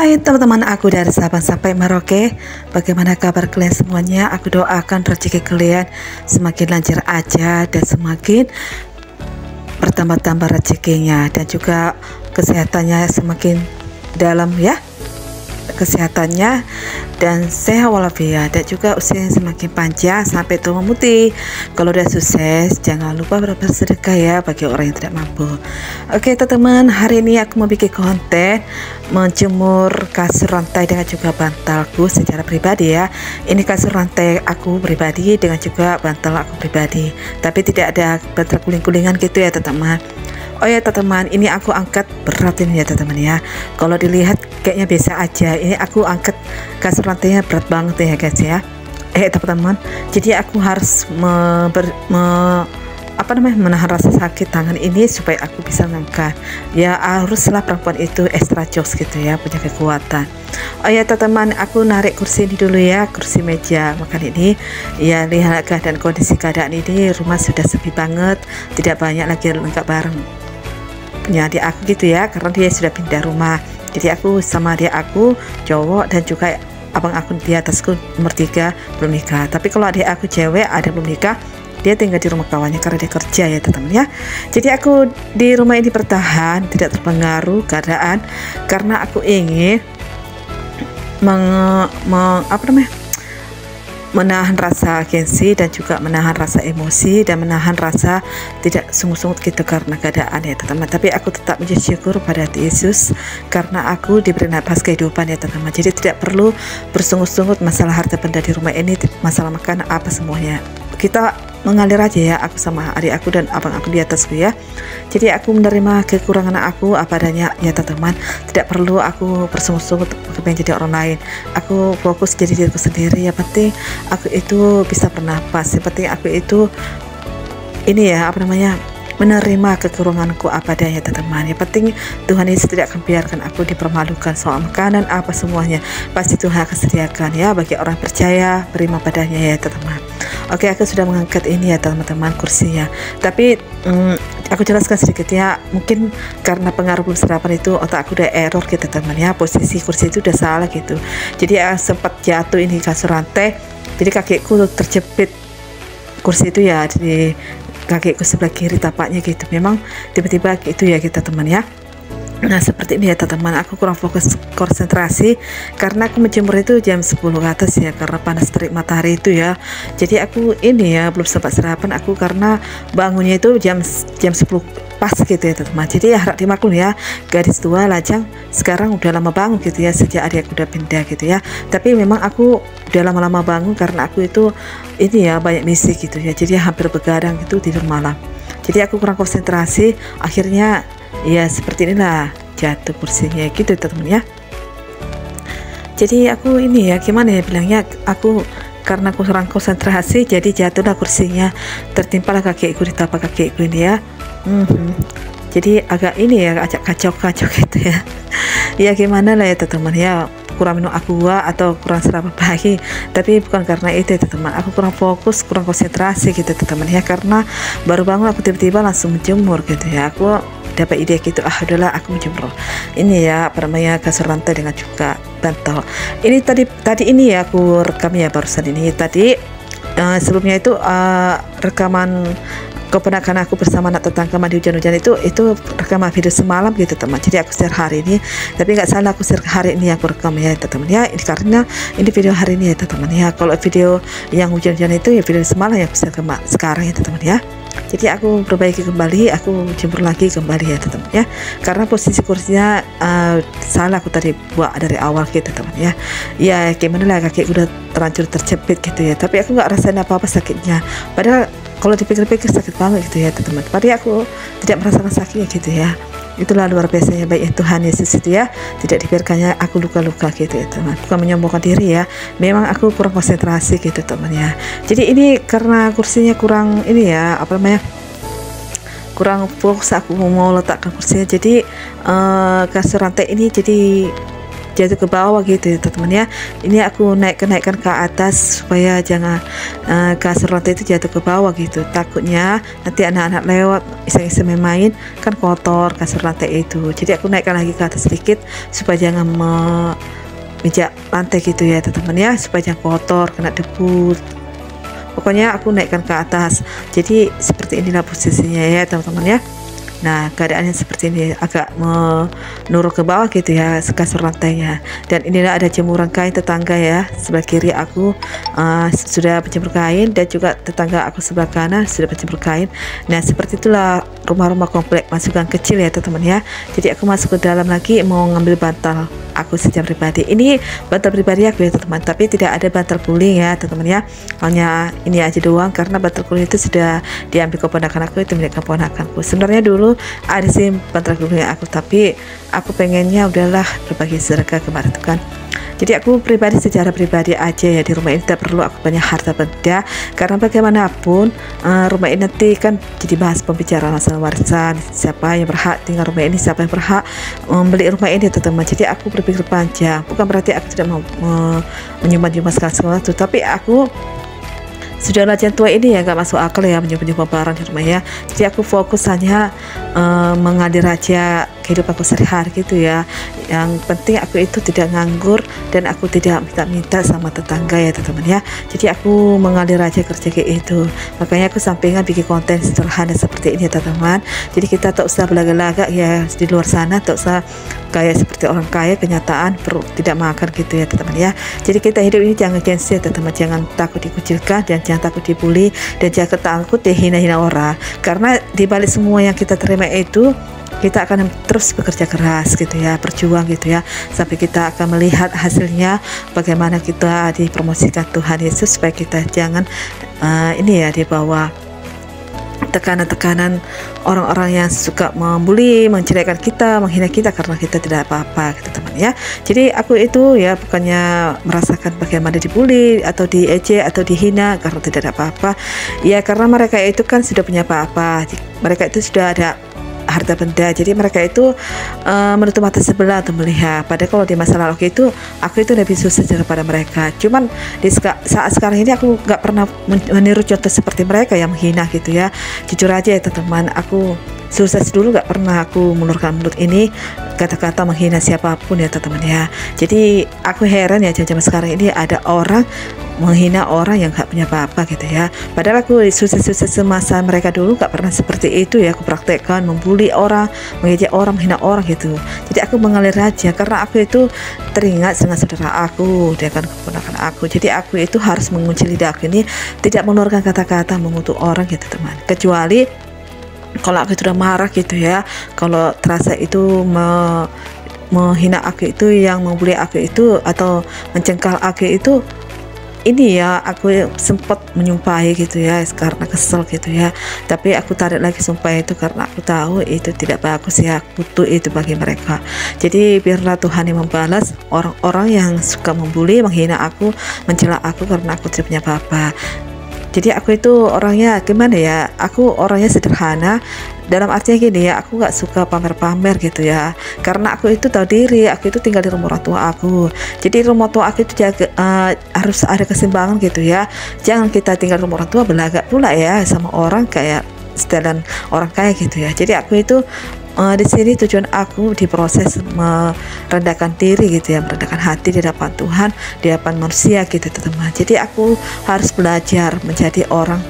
Hai teman-teman aku dari Sabang sampai Merauke. Bagaimana kabar kalian semuanya? Aku doakan rezeki kalian semakin lancar aja dan semakin bertambah-tambah rezekinya, dan juga kesehatannya semakin dalam ya, kesehatannya dan sehat walafiat, dan juga usianya semakin panjang sampai tua memutih. Kalau udah sukses jangan lupa bersedekah ya bagi orang yang tidak mampu. Oke teman-teman, hari ini aku mau bikin konten menjemur kasur rantai dengan juga bantalku secara pribadi ya. Ini kasur rantai aku pribadi dengan juga bantal aku pribadi, tapi tidak ada bantal guling-gulingan gitu ya teman-teman. Oh ya teman-teman, ini aku angkat berat ini ya teman-teman ya. Kalau dilihat kayaknya biasa aja, ini aku angkat kasur rantainya berat banget ya guys ya. Teman-teman, jadi aku harus menahan rasa sakit tangan ini supaya aku bisa ngangkat. Ya haruslah perempuan itu extra jokes gitu ya, punya kekuatan. Oh ya teman-teman, aku narik kursi ini dulu ya, kursi meja makan ini. Ya lihat keadaan kondisi keadaan ini, rumah sudah sepi banget, tidak banyak lagi lengkap barang punya adik aku gitu ya, karena dia sudah pindah rumah. Jadi aku sama adik aku cowok dan juga abang aku di atasku nomor 3 belum nikah. Tapi kalau adik aku cewek ada belum nikah, dia tinggal di rumah kawannya karena dia kerja ya teman-teman ya. Jadi aku di rumah ini bertahan, tidak terpengaruh keadaan, karena aku ingin menahan rasa gengsi dan juga menahan rasa emosi dan menahan rasa tidak sungut-sungut gitu karena keadaan ya teman-teman. Tapi aku tetap menjadi syukur pada Yesus karena aku diberi nafas kehidupan ya teman-teman. Jadi tidak perlu bersungut-sungut masalah harta benda di rumah ini, masalah makanan apa semuanya. Kita mengalir aja ya, aku sama adik aku dan abang aku di atasku ya. Jadi aku menerima kekurangan aku apa adanya ya teman-teman. Tidak perlu aku bersungut-sungut pengen jadi orang lain. Aku fokus jadi diriku sendiri. Yang penting aku itu bisa bernapas. Yang penting aku itu ini ya menerima kekuranganku apa adanya teman-teman. Yang penting Tuhan Yesus tidak akan biarkan aku dipermalukan soal makanan apa semuanya. Pasti Tuhan akan sediakan ya bagi orang percaya, beriman padanya ya teman-teman. Oke, aku sudah mengangkat ini ya teman-teman kursinya. Tapi aku jelaskan sedikit ya. Mungkin karena pengaruh belum sarapan itu otak aku udah error gitu teman ya. Posisi kursi itu udah salah gitu. Jadi sempat jatuh ini kasur rantai. Jadi kakiku terjepit kursi itu ya di kakiku sebelah kiri tapaknya gitu. Memang tiba-tiba itu ya kita teman ya. Nah seperti ini ya teman-teman, aku kurang fokus konsentrasi karena aku menjemur itu jam 10 ke atas ya, karena panas terik matahari itu ya. Jadi aku ini ya belum sempat sarapan aku karena bangunnya itu jam 10 pas gitu ya teman-teman. Jadi ya harap dimaklum ya, gadis tua lajang sekarang udah lama bangun gitu ya, sejak adik aku udah pindah gitu ya. Tapi memang aku udah lama-lama bangun karena aku itu ini ya banyak misi gitu ya, jadi hampir begadang gitu tidur malam. Jadi aku kurang konsentrasi, akhirnya ya seperti inilah jatuh kursinya gitu teman-teman ya. Jadi aku ini ya gimana ya bilangnya, aku karena aku kurang konsentrasi jadi jatuhlah kursinya, tertimpalah kakiku di tapak kakiku ini ya. Jadi agak ini ya, agak kacau-kacau gitu ya. Ya gimana lah ya teman-teman ya, kurang minum aqua atau kurang sarapan pagi, tapi bukan karena itu ya teman-teman. Aku kurang fokus, kurang konsentrasi gitu teman-teman ya, karena baru bangun aku tiba-tiba langsung menjemur gitu ya. Aku dapat ide gitu, udahlah aku menjemur ini ya kasur rantai dengan juga bantal. Ini tadi ini ya aku rekam ya barusan ini. Tadi sebelumnya itu rekaman keponakan aku bersama anak tetangga mandi hujan-hujan itu rekaman video semalam gitu teman. Jadi aku share hari ini, tapi nggak salah aku share hari ini aku rekam ya teman ya. Ini karena ini video hari ini ya teman ya. Kalau video yang hujan-hujan itu ya video semalam ya aku share sekarang ya teman ya. Jadi aku perbaiki kembali, aku jemur lagi kembali ya teman ya, karena posisi kursinya salah aku tadi buat dari awal gitu teman ya. Ya gimana lah, kaki udah terlanjur terjepit gitu ya, tapi aku nggak rasain apa-apa sakitnya, padahal kalau dipikir-pikir sakit banget gitu ya teman. Padahal aku tidak merasakan sakitnya gitu ya. Itulah luar biasanya baiknya Tuhan Yesus itu ya, tidak dibiarkannya aku luka-luka gitu ya teman. Bukan menyombongkan diri ya, memang aku kurang konsentrasi gitu teman ya. Jadi ini karena kursinya kurang ini ya, kurang fokus aku mau letakkan kursinya. Jadi kasur rantai ini jadi jatuh ke bawah gitu ya teman-teman ya. Ini aku naikkan ke atas supaya jangan kasur lantai itu jatuh ke bawah gitu, takutnya nanti anak-anak lewat iseng-iseng main kan kotor kasur lantai itu. Jadi aku naikkan lagi ke atas sedikit supaya jangan menginjak lantai gitu ya teman-teman ya, supaya jangan kotor kena debu. Pokoknya aku naikkan ke atas. Jadi seperti inilah posisinya ya teman-teman ya. Nah, keadaannya seperti ini, agak menurun ke bawah gitu ya kasur lantainya. Dan inilah ada jemuran kain tetangga ya, sebelah kiri aku sudah berjemur kain, dan juga tetangga aku sebelah kanan sudah berjemur kain. Nah, seperti itulah rumah-rumah komplek masukan kecil ya teman-teman ya. Jadi aku masuk ke dalam lagi mau ngambil bantal aku secara pribadi. Ini bantal pribadi aku ya teman-teman, tapi tidak ada bantal guling ya teman-teman ya. Hanya ini aja doang, karena bantal guling itu sudah diambil keponakan aku, itu milik keponakanku. Sebenarnya dulu ada sih bantal guling aku, tapi aku pengennya udahlah berbagi sedekah kemarin itu kan. Jadi aku pribadi secara pribadi aja ya, di rumah ini tidak perlu aku banyak harta benda, karena bagaimanapun rumah ini nanti kan jadi bahas pembicaraan masalah warisan, siapa yang berhak tinggal rumah ini, siapa yang berhak membeli rumah ini teman-teman. Jadi aku berpikir panjang, bukan berarti aku tidak mau menyumbang segala sesuatu, tapi aku sudah latihan tua ini ya, gak masuk akal ya menyumbang barang di rumah ya. Jadi aku fokus hanya mengalir aja kehidupan aku sehari-hari gitu ya. Yang penting aku itu tidak nganggur, dan aku tidak minta-minta sama tetangga ya teman-teman ya. Jadi aku mengalir aja kerja kayak itu. Makanya aku sampingan bikin konten sederhana seperti ini ya teman-teman. Jadi kita tak usah belagak-lagak ya di luar sana, tak usah kayak seperti orang kaya, kenyataan perut tidak makan gitu ya teman-teman ya. Jadi kita hidup ini jangan gengsi ya teman-teman, jangan takut dikucilkan, dan jangan takut dibully, dan jangan takut dihina-hina orang. Karena dibalik semua yang kita terima itu, kita akan terus bekerja keras gitu ya, berjuang gitu ya, sampai kita akan melihat hasilnya bagaimana kita dipromosikan Tuhan Yesus, supaya kita jangan ini ya dibawa tekanan-tekanan orang-orang yang suka membuli, menjelekkan kita, menghina kita karena kita tidak apa-apa gitu teman ya. Jadi aku itu ya bukannya merasakan bagaimana dibully atau diejek atau dihina karena tidak ada apa-apa ya, karena mereka itu kan sudah punya apa-apa, mereka itu sudah ada harta benda, jadi mereka itu menutup mata sebelah untuk melihat. Padahal kalau di masa lalu itu aku itu lebih susah daripada mereka. Cuman di saat sekarang ini aku nggak pernah meniru contoh seperti mereka yang menghina gitu ya. Jujur aja ya teman-teman, aku sukses dulu nggak pernah aku menurunkan mulut ini kata-kata menghina siapapun ya teman-teman ya. Jadi aku heran ya zaman sekarang ini ada orang menghina orang yang gak punya apa-apa gitu ya. Padahal aku sukses-sukses semasa mereka dulu gak pernah seperti itu ya. Aku praktekkan membuli orang, mengejek orang, menghina orang gitu. Jadi aku mengalir aja, karena aku itu teringat dengan saudara aku, dia kan keponakan aku. Jadi aku itu harus mengunci lidah aku ini, tidak mengeluarkan kata-kata mengutuk orang gitu teman. Kecuali kalau aku sudah marah gitu ya, kalau terasa itu menghina aku itu, yang membuli aku itu atau mencengkal aku itu, ini ya aku sempat menyumpahi gitu ya karena kesel gitu ya, tapi aku tarik lagi sumpah itu karena aku tahu itu tidak bagus ya, kutuk itu bagi mereka. Jadi biarlah Tuhan yang membalas orang-orang yang suka membuli, menghina aku, mencela aku karena aku tidak punya apa-apa. Jadi aku itu orangnya gimana ya, aku orangnya sederhana, dalam artinya gini ya, aku gak suka pamer-pamer gitu ya, karena aku itu tahu diri, aku itu tinggal di rumah orang tua aku. Jadi rumah tua aku itu jaga, harus ada keseimbangan gitu ya. Jangan kita tinggal di rumah orang tua belagak pula ya sama orang kayak setelan orang kaya gitu ya. Jadi aku itu di sini tujuan aku diproses merendahkan diri gitu ya, merendahkan hati di hadapan Tuhan, di hadapan manusia gitu teman-teman. Jadi aku harus belajar menjadi orang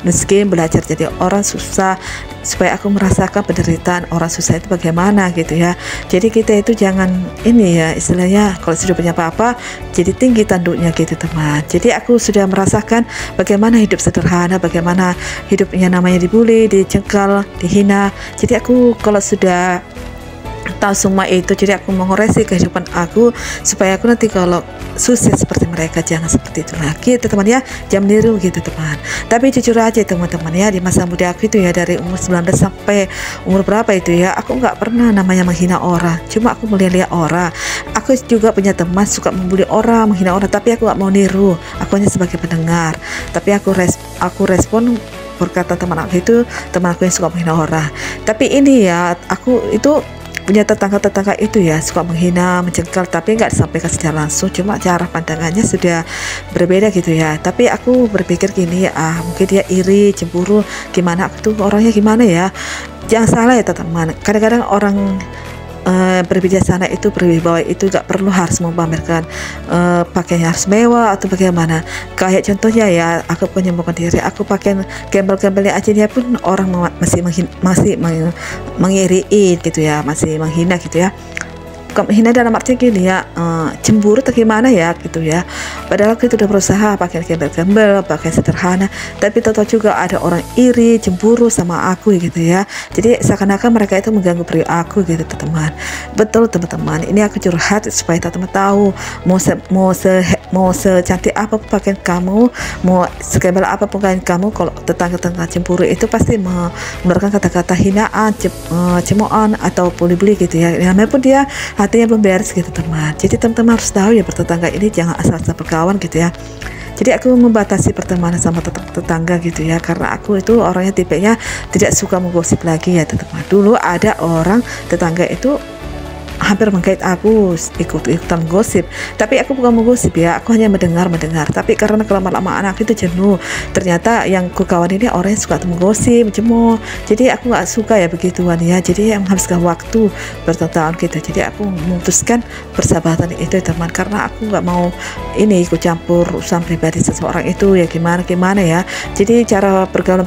miskin, belajar jadi orang susah, supaya aku merasakan penderitaan orang susah itu bagaimana gitu ya. Jadi kita itu jangan ini ya, istilahnya kalau sudah punya apa-apa jadi tinggi tanduknya gitu teman. Jadi aku sudah merasakan bagaimana hidup sederhana, bagaimana hidupnya namanya dibully, dicengkal, dihina. Jadi aku kalau sudah tahu semua itu, jadi aku mengoreksi kehidupan aku supaya aku nanti kalau sukses seperti mereka jangan seperti itu lagi teman ya, jangan meniru gitu teman. Tapi jujur aja teman-teman ya, di masa muda aku itu ya, dari umur 19 sampai umur berapa itu ya, aku nggak pernah namanya menghina orang, cuma aku melihat orang. Aku juga punya teman suka membuli orang, menghina orang, tapi aku nggak mau niru, aku hanya sebagai pendengar. Tapi aku respon berkata teman aku itu, teman aku yang suka menghina orang. Tapi ini ya, aku itu punya tetangga-tetangga itu ya suka menghina, mencengkal, tapi nggak disampaikan secara langsung, cuma cara pandangannya sudah berbeda gitu ya. Tapi aku berpikir gini, mungkin dia iri, cemburu, gimana, aku tuh orangnya gimana ya. Jangan salah ya teman-teman, kadang-kadang orang berbijaksana itu, berwibawa itu gak perlu harus memamerkan pakaiannya harus mewah atau bagaimana. Kayak contohnya ya, aku menyembuhkan diri, aku pakai gembel-gembelnya aja dia pun orang masih mengiriin gitu ya, masih menghina gitu ya. Bukan menghina dalam arti gini ya, cemburu atau gimana ya gitu ya. Padahal aku itu udah berusaha pakai gembel-gembel, pakai sederhana, tapi tahu juga ada orang iri, cemburu sama aku gitu ya. Jadi seakan-akan mereka itu mengganggu periuk aku gitu teman-teman. Betul teman-teman, ini aku curhat supaya teman-teman tahu, mau secantik apa pakaian kamu, mau segembel apa pakaian kamu, kalau tetangga-tetangga cemburu itu pasti mengeluarkan kata-kata hinaan, cemoan atau bully gitu ya. Namanya pun dia hatinya belum beres gitu teman. Jadi teman-teman harus tahu ya, bertetangga ini jangan asal-asal berkawan gitu ya. Jadi aku membatasi pertemanan sama tetangga gitu ya, karena aku itu orangnya tipenya tidak suka menggosip lagi ya teman-teman. Dulu ada orang tetangga itu hampir menggait aku ikut-ikutan gosip, tapi aku bukan menggosip ya, aku hanya mendengar, tapi karena kelama-lamaan aku itu jenuh. Ternyata yang ku kawan ini orang yang suka menggosip, cemooh, jadi aku nggak suka ya begituan ya, jadi yang menghabiskan waktu bertahun-tahun gitu. Jadi aku memutuskan persahabatan itu teman, karena aku nggak mau ini ikut campur urusan pribadi seseorang itu ya, gimana ya. Jadi cara bergaul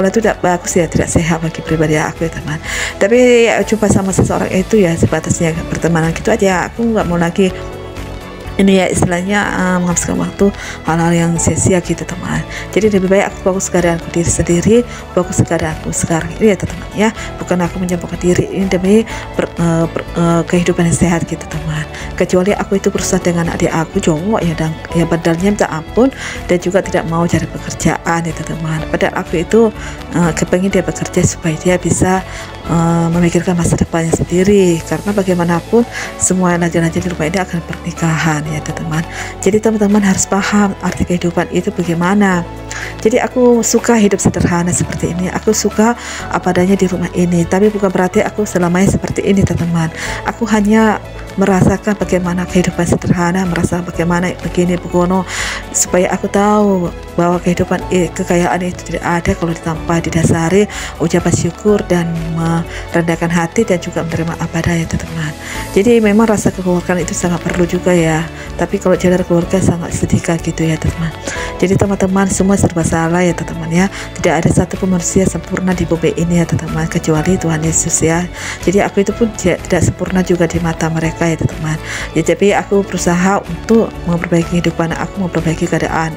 itu tidak bagus ya, tidak sehat bagi pribadi aku ya teman. Tapi ya, jumpa sama seseorang itu ya sebatasnya pertemanan gitu aja, aku nggak mau lagi ini ya istilahnya menghabiskan waktu hal-hal yang sia-sia gitu teman. Jadi lebih baik aku fokus kepada aku diri sendiri, fokus kepada aku sekarang ini ya teman ya, bukan aku mencampurkan diri ini demi kehidupan yang sehat gitu teman. Kecuali aku itu berusaha dengan adik aku cowok ya, dan ya badalnya minta ampun dan juga tidak mau cari pekerjaan itu teman. Padahal aku itu kepengen dia bekerja supaya dia bisa memikirkan masa depannya sendiri, karena bagaimanapun semua naja-naja di rumah ini akan pernikahan ya teman-teman. Jadi teman-teman harus paham arti kehidupan itu bagaimana. Jadi aku suka hidup sederhana seperti ini, aku suka apa adanya di rumah ini, tapi bukan berarti aku selamanya seperti ini teman-teman. Aku hanya merasakan bagaimana kehidupan sederhana, merasa bagaimana begini begono, supaya aku tahu bahwa kehidupan kekayaan itu tidak ada kalau tanpa didasari ucapan syukur dan merendahkan hati dan juga menerima apa adanya teman-teman. Jadi memang rasa kekeluargaan itu sangat perlu juga ya, tapi kalau jalan keluarga sangat sedikit gitu ya teman. Jadi teman-teman semua serba salah ya teman-teman ya, tidak ada satupun manusia sempurna di bumi ini ya teman-teman, kecuali Tuhan Yesus ya. Jadi aku itu pun tidak sempurna juga di mata mereka ya teman. Ya tapi aku berusaha untuk memperbaiki kehidupan aku, memperbaiki keadaan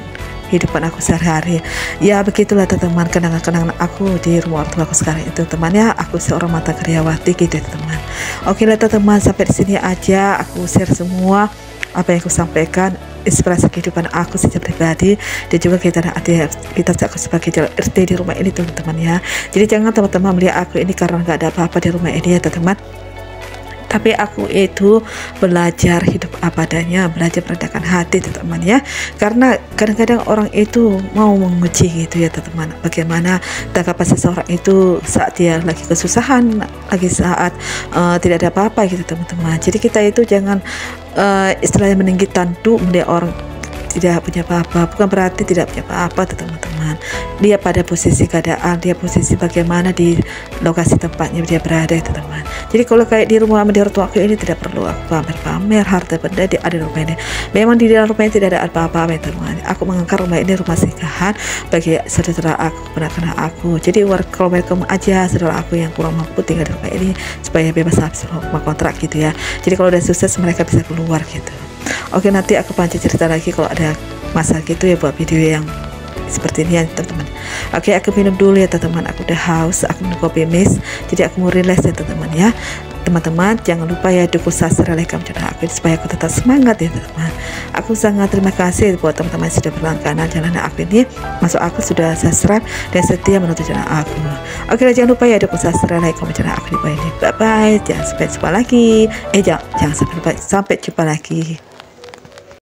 hidupan aku sehari-hari. Ya begitulah teman-teman, kenangan-kenangan aku di rumah ortu aku sekarang itu teman ya. Aku seorang mantan karyawati gitu teman. Oke lah teman-teman, sampai di sini aja aku share semua apa yang aku sampaikan, inspirasi kehidupan aku secara pribadi dan juga kita sebagai RT di rumah ini teman-teman ya. Jadi jangan teman-teman melihat aku ini karena nggak ada apa-apa di rumah ini ya teman-teman, tapi aku itu belajar hidup apa adanya, belajar merendahkan hati teman-teman ya. Karena kadang-kadang orang itu mau menguji gitu ya teman-teman, bagaimana tanggapan seseorang itu saat dia lagi kesusahan, lagi saat tidak ada apa-apa gitu teman-teman. Jadi kita itu jangan istilahnya meninggi tanduk melihat orang tidak punya apa-apa, bukan berarti tidak punya apa-apa teman-teman. Dia pada posisi keadaan, dia posisi bagaimana di lokasi tempatnya dia berada teman-teman. Jadi kalau kayak di rumah di ortu aku ini tidak perlu aku pamer harta benda di ada rumah ini. Memang di dalam rumah ini tidak ada apa-apa teman-teman. Aku mengangkat rumah ini rumah singgahan bagi saudara aku, ponakan aku. Jadi welcome aja saudara aku yang kurang mampu tinggal di rumah ini supaya bebas habis rumah kontrak gitu ya. Jadi kalau udah sukses mereka bisa keluar gitu. Oke, nanti aku panci cerita lagi kalau ada masa gitu ya, buat video yang seperti ini ya teman-teman. Oke, aku minum dulu ya teman-teman, aku udah haus, aku minum kopi mix, jadi aku mau relax ya teman-teman ya. Teman-teman jangan lupa ya dukung subscribe, like, channel aku supaya aku tetap semangat ya teman-teman. Aku sangat terima kasih buat teman-teman yang sudah berlangganan channel aku ini, masuk aku sudah subscribe dan setia menonton channel aku. Oke, jangan lupa ya dukung subscribe, like, channel aku di bawah ini. Bye bye, jangan sampai jumpa lagi. Jangan sampai jumpa lagi.